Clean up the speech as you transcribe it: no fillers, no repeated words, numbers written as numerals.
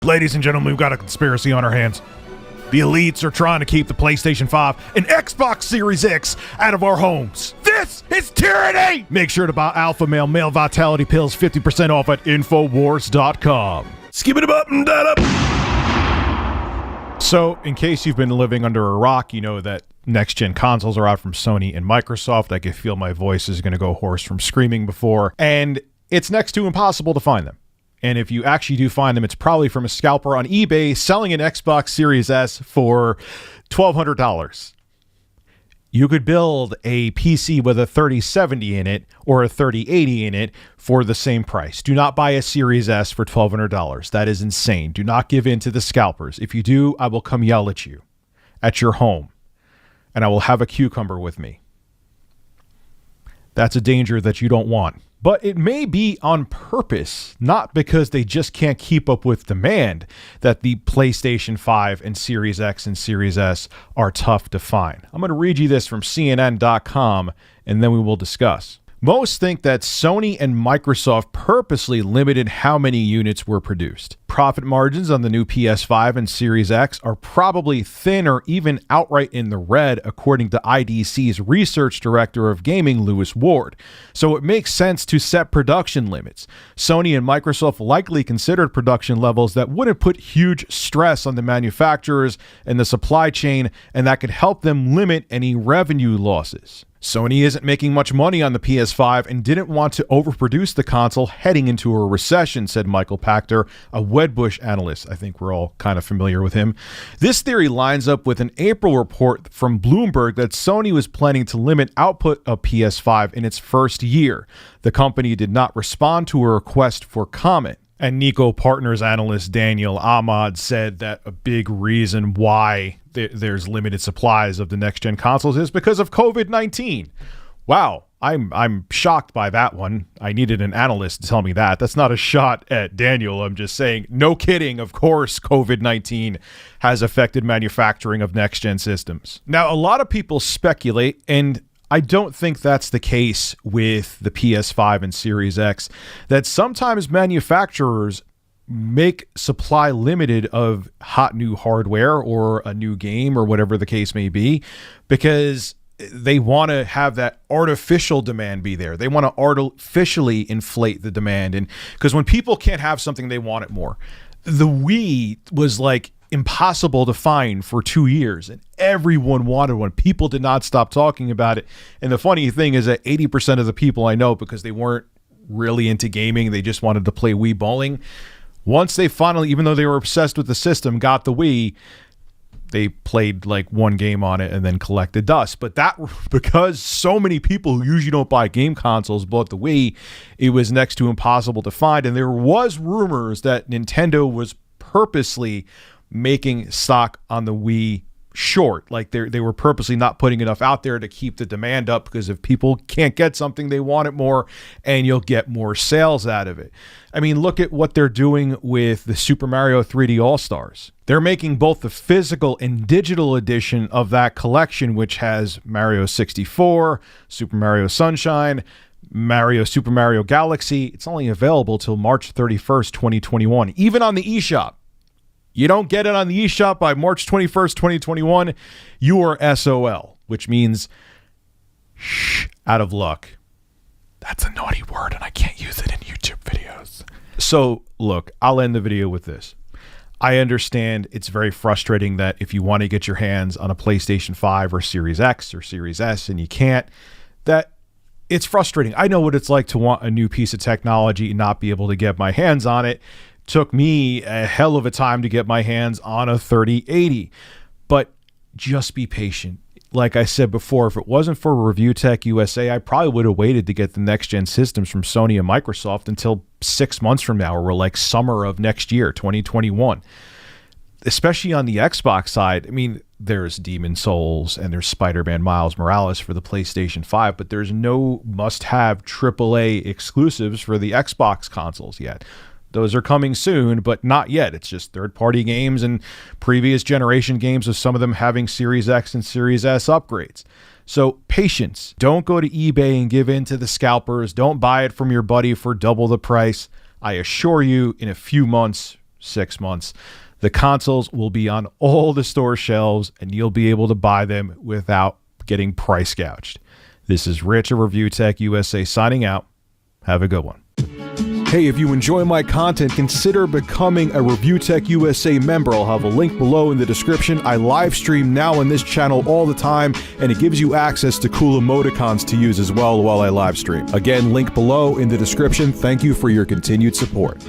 Ladies and gentlemen, we've got a conspiracy on our hands. The elites are trying to keep the PlayStation 5 and Xbox Series X out of our homes. This is tyranny! Make sure to buy Alpha Male Male Vitality Pills 50% off at Infowars.com. Skip it up and that up. So, in case you've been living under a rock, you know that next-gen consoles are out from Sony and Microsoft. I can feel my voice is going to go hoarse from screaming before. And it's next to impossible to find them. And if you actually do find them, it's probably from a scalper on eBay selling an Xbox Series S for $1,200. You could build a PC with a 3070 in it or a 3080 in it for the same price. Do not buy a Series S for $1,200. That is insane. Do not give in to the scalpers. If you do, I will come yell at you at your home, and I will have a cucumber with me. That's a danger that you don't want. But it may be on purpose, not because they just can't keep up with demand, that the PlayStation 5 and Series X and Series S are tough to find. I'm going to read you this from CNN.com, and then we will discuss. Most think that Sony and Microsoft purposely limited how many units were produced. Profit margins on the new PS5 and Series X are probably thin or even outright in the red, according to IDC's research director of gaming, Lewis Ward. So it makes sense to set production limits. Sony and Microsoft likely considered production levels that wouldn't put huge stress on the manufacturers and the supply chain, and that could help them limit any revenue losses. Sony isn't making much money on the PS5 and didn't want to overproduce the console heading into a recession, said Michael Pachter, a Wedbush analyst. I think we're all kind of familiar with him. This theory lines up with an April report from Bloomberg that Sony was planning to limit output of PS5 in its first year. The company did not respond to a request for comment. And Nico Partners analyst Daniel Ahmad said that a big reason why there's limited supplies of the next-gen consoles is because of COVID-19. Wow, I'm shocked by that one. I needed an analyst to tell me that. That's not a shot at Daniel. I'm just saying, no kidding, of course COVID-19 has affected manufacturing of next-gen systems. Now, a lot of people speculate, and I don't think that's the case with the PS5 and Series X, that sometimes manufacturers make supply limited of hot new hardware or a new game or whatever the case may be, because they want to have that artificial demand be there. They want to artificially inflate the demand. And because when people can't have something, they want it more. The Wii was like impossible to find for 2 years, and everyone wanted one. People did not stop talking about it. And the funny thing is that 80% of the people I know, because they weren't really into gaming, they just wanted to play Wii bowling. Once they finally, even though they were obsessed with the system, got the Wii, they played like one game on it and then collected dust. But that, because so many people who usually don't buy game consoles bought the Wii, it was next to impossible to find. And there was rumors that Nintendo was purposely making stock on the Wii short. Like they were purposely not putting enough out there to keep the demand up, because if people can't get something, they want it more, and you'll get more sales out of it. I mean, look at what they're doing with the Super Mario 3D All-Stars. They're making both the physical and digital edition of that collection, which has Mario 64, Super Mario Sunshine, Super Mario Galaxy. It's only available till March 31st, 2021, even on the eShop. You don't get it on the eShop by March 21st, 2021, you are SOL, which means out of luck. That's a naughty word, and I can't use it in YouTube videos. So, look, I'll end the video with this. I understand it's very frustrating that if you want to get your hands on a PlayStation 5 or Series X or Series S and you can't, that it's frustrating. I know what it's like to want a new piece of technology and not be able to get my hands on it. Took me a hell of a time to get my hands on a 3080, but just be patient. Like I said before, if it wasn't for Review Tech USA, I probably would have waited to get the next-gen systems from Sony and Microsoft until 6 months from now, or like summer of next year, 2021. Especially on the Xbox side, I mean, there's Demon's Souls and there's Spider-Man Miles Morales for the PlayStation 5, but there's no must-have AAA exclusives for the Xbox consoles yet. Those are coming soon, but not yet. It's just third-party games and previous generation games, with some of them having Series X and Series S upgrades. So patience. Don't go to eBay and give in to the scalpers. Don't buy it from your buddy for double the price. I assure you, in a few months, 6 months. The consoles will be on all the store shelves, and you'll be able to buy them without getting price gouged. This is Rich of Review Tech USA signing out. Have a good one. Hey, if you enjoy my content, consider becoming a Review Tech USA member. I'll have a link below in the description. I live stream now on this channel all the time, and it gives you access to cool emoticons to use as well while I live stream. Again, link below in the description. Thank you for your continued support.